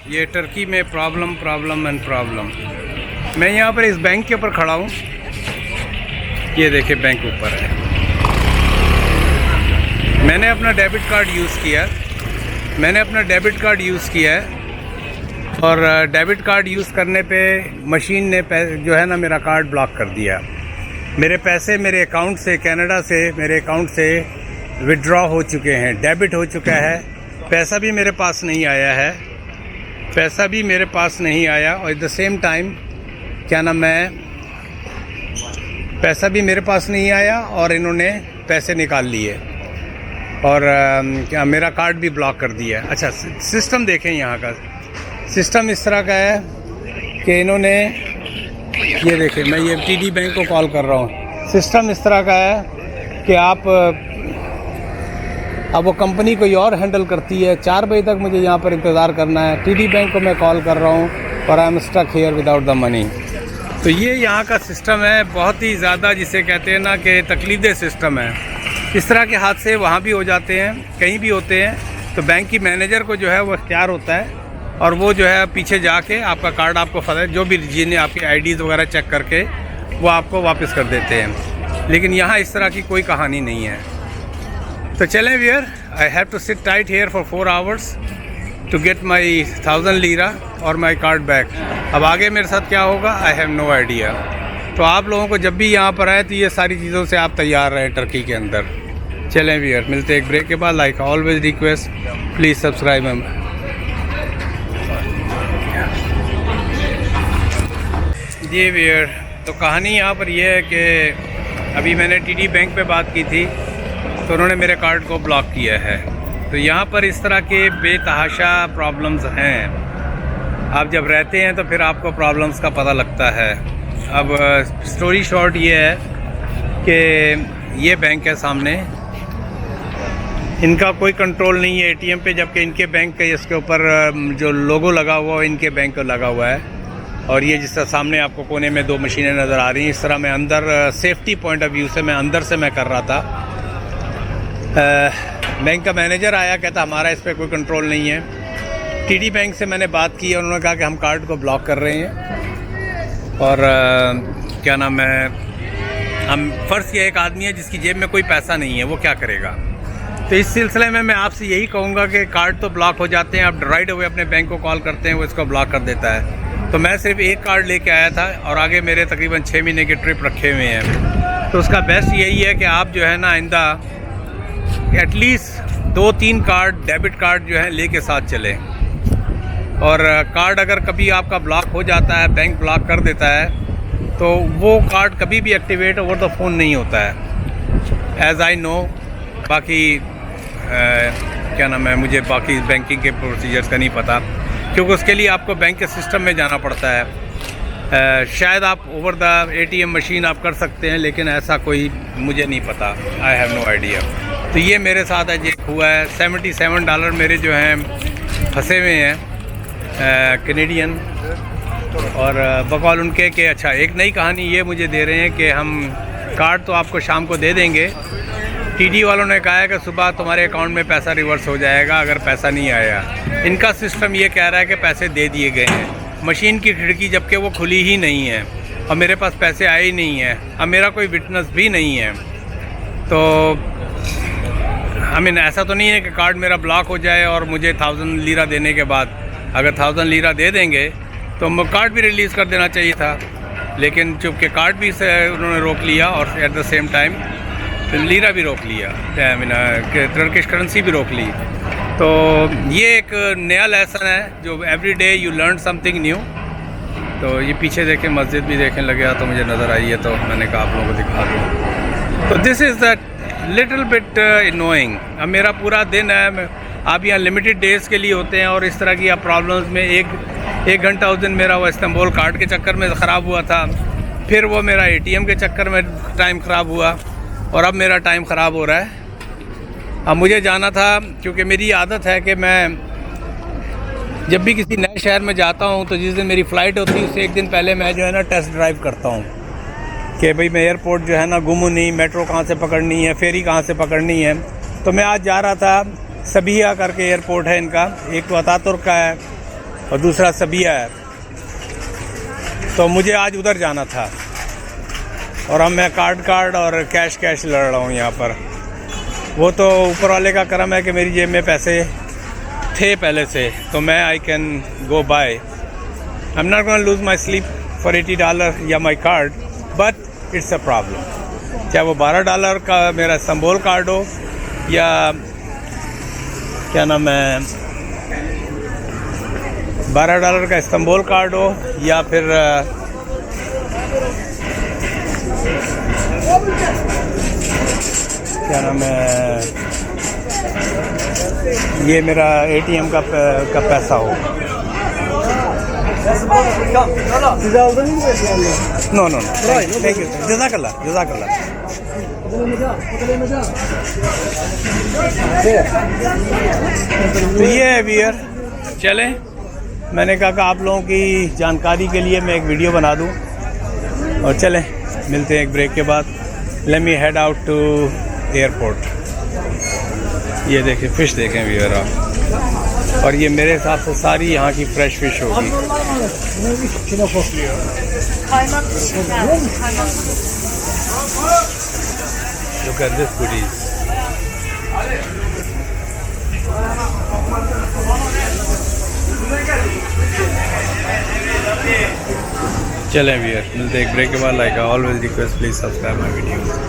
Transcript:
ये टर्की में problem problem and problem. मैं यहाँ पर इस बैंक के ऊपर खड़ा हूँ। ये देखिए बैंक ऊपर है। मैंने अपना डेबिट कार्ड यूज़ किया है और डेबिट कार्ड यूज़ करने पे मशीन ने जो है ना मेरा कार्ड ब्लॉक कर दिया। मेरे पैसे मेरे अकाउंट से कनाडा से मेरे अकाउंट से विड्रॉ हो चुके हैं, डेबिट हो चुका है। पैसा भी मेरे पास नहीं आया और एट द सेम टाइम क्या नाम है, पैसा भी मेरे पास नहीं आया और इन्होंने पैसे निकाल लिए और क्या मेरा कार्ड भी ब्लॉक कर दिया। अच्छा, सिस्टम देखें, यहाँ का सिस्टम इस तरह का है कि इन्होंने, ये देखें, मैं ये टीडी बैंक को कॉल कर रहा हूँ। सिस्टम इस तरह का है कि अब वो कंपनी कोई और हैंडल करती है। 4 बजे तक मुझे यहाँ पर इंतज़ार करना है। टीडी बैंक को मैं कॉल कर रहा हूँ और I am stuck here without the money. तो ये यहाँ का सिस्टम है, बहुत ही ज़्यादा जिसे कहते हैं ना कि तकलीफ़देह सिस्टम है। इस तरह के हादसे वहाँ भी हो जाते हैं, कहीं भी होते हैं। तो बैंक की मैनेजर को जो है वो इख्तियार होता है और वो जो है पीछे जाके आपका कार्ड आपको जो भी जिन्हें आपकी आईडीज़ वगैरह चेक करके वो आपको वापस कर देते हैं। लेकिन यहाँ इस तरह की कोई कहानी नहीं है। तो चलें वियर, I have to sit tight here for 4 hours to get my 1000 lira और माई कार्ड बैक। अब आगे मेरे साथ क्या होगा, आई हैव नो आइडिया। तो आप लोगों को जब भी यहाँ पर आए तो ये सारी चीज़ों से आप तैयार रहें टर्की के अंदर। चलें वियर, मिलते हैं एक ब्रेक के बाद। Like always request, please subscribe. जी वियर, तो कहानी यहाँ पर यह है कि अभी मैंने टीडी बैंक पे बात की थी तो उन्होंने मेरे कार्ड को ब्लॉक किया है। तो यहाँ पर इस तरह के बेतहाशा प्रॉब्लम्स हैं। आप जब रहते हैं तो फिर आपको प्रॉब्लम्स का पता लगता है। अब स्टोरी शॉर्ट ये है कि ये बैंक है सामने, इनका कोई कंट्रोल नहीं है एटीएम पे, जबकि इनके बैंक के इसके ऊपर जो लोगो लगा हुआ है इनके बैंक को लगा हुआ है। और ये जिस तरह सामने आपको कोने में 2 मशीनें नज़र आ रही हैं, इस तरह मैं अंदर सेफ्टी पॉइंट ऑफ व्यू से मैं अंदर से मैं कर रहा था। बैंक का मैनेजर आया, कहता हमारा इस पर कोई कंट्रोल नहीं है। टीडी बैंक से मैंने बात की और उन्होंने कहा कि हम कार्ड को ब्लॉक कर रहे हैं और क्या नाम है, हम फ़र्ज़ किया एक आदमी है जिसकी जेब में कोई पैसा नहीं है, वो क्या करेगा। तो इस सिलसिले में मैं आपसे यही कहूँगा कि कार्ड तो ब्लॉक हो जाते हैं, आप राइट अवे अपने बैंक को कॉल करते हैं, वो इसको ब्लॉक कर देता है। तो मैं सिर्फ एक कार्ड लेके आया था और आगे मेरे तकरीबन 6 महीने के ट्रिप रखे हुए हैं। तो उसका बेस्ट यही है कि आप जो है ना आइंदा एटलीस्ट 2-3 कार्ड डेबिट कार्ड जो है लेके साथ चलें। और कार्ड अगर कभी आपका ब्लॉक हो जाता है, बैंक ब्लॉक कर देता है, तो वो कार्ड कभी भी एक्टिवेट ओवर द फ़ोन नहीं होता है, एज़ आई नो। बाकी क्या नाम है, मुझे बाकी बैंकिंग के प्रोसीजर्स का नहीं पता, क्योंकि उसके लिए आपको बैंक के सिस्टम में जाना पड़ता है। शायद आप ओवर द एटीएम मशीन आप कर सकते हैं, लेकिन ऐसा कोई मुझे नहीं पता, आई हैव नो आइडिया। तो ये मेरे साथ है, ये हुआ है। $77 मेरे जो हैं फंसे हुए हैं कैनेडियन, और बकौल उनके कि अच्छा एक नई कहानी ये मुझे दे रहे हैं कि हम कार्ड तो आपको शाम को दे देंगे। टीडी वालों ने कहा है कि सुबह तुम्हारे अकाउंट में पैसा रिवर्स हो जाएगा अगर पैसा नहीं आया। इनका सिस्टम ये कह रहा है कि पैसे दे दिए गए हैं, मशीन की खिड़की जबकि वो खुली ही नहीं है और मेरे पास पैसे आए ही नहीं हैं। अब मेरा कोई विटनेस भी नहीं है। तो ऐसा तो नहीं है कि कार्ड मेरा ब्लॉक हो जाए और मुझे 1000 लीरा देने के बाद, अगर 1000 लीरा दे देंगे तो कार्ड भी रिलीज़ कर देना चाहिए था। लेकिन चूँकि कार्ड भी से उन्होंने रोक लिया और at the same time lira भी रोक लिया, टर्किश करेंसी भी रोक ली। तो ये एक नया लेसन है जो every day you learn something new. तो ये पीछे देखें, मस्जिद भी देखने लगे तो मुझे नज़र आई है, तो मैंने कहा आप लोगों को दिखा दूँ। तो this is the little bit annoying. अब मेरा पूरा दिन है, आप यहाँ लिमिटेड डेज़ के लिए होते हैं और इस तरह की आप प्रॉब्लम्स में एक घंटा उस दिन मेरा वो इस्तांबुल कार्ड के चक्कर में ख़राब हुआ था, फिर वो मेरा एटीएम के चक्कर में टाइम ख़राब हुआ और अब मेरा टाइम ख़राब हो रहा है। अब मुझे जाना था, क्योंकि मेरी आदत है कि मैं जब भी किसी नए शहर में जाता हूँ तो जिस दिन मेरी फ़्लाइट होती है उससे एक दिन पहले मैं जो है ना टेस्ट ड्राइव करता हूँ कि भाई मैं एयरपोर्ट जो है ना गुम नहीं, मेट्रो कहाँ से पकड़नी है, फेरी कहाँ से पकड़नी है। तो मैं आज जा रहा था, सबिया करके एयरपोर्ट है इनका, एक तो अतातुर्क का है और दूसरा सबिया ऐप। तो मुझे आज उधर जाना था और अब मैं कार्ड और कैश लड़ रहा हूँ यहाँ पर। वो तो ऊपर वाले का करम है कि मेरी जेब में पैसे थे पहले से, तो मैं I can go bye. I am not gonna lose my sleep for $80 या my card, but it's a problem. चाहे वो $12 का मेरा इस्तांबुल कार्ड हो या क्या नाम है $12 का इस्तांबुल कार्ड हो या फिर क्या नाम है ये मेरा ATM का पैसा हो। नो थैंक यू, जज़ाकल्लाह। तो ये है वियर। चलें, मैंने कहा कि आप लोगों की जानकारी के लिए मैं एक वीडियो बना दूं, और चलें मिलते हैं एक ब्रेक के बाद। Let me head out to airport. ये देखें, फ़िश देखें व्यूअर आप, और ये मेरे हिसाब से सारी यहाँ की फ्रेश फ़िश होगी। Look at this goodies. चलें व्यूअर, मिलते हैं एक ब्रेक के बाद। Like always request, please subscribe my video.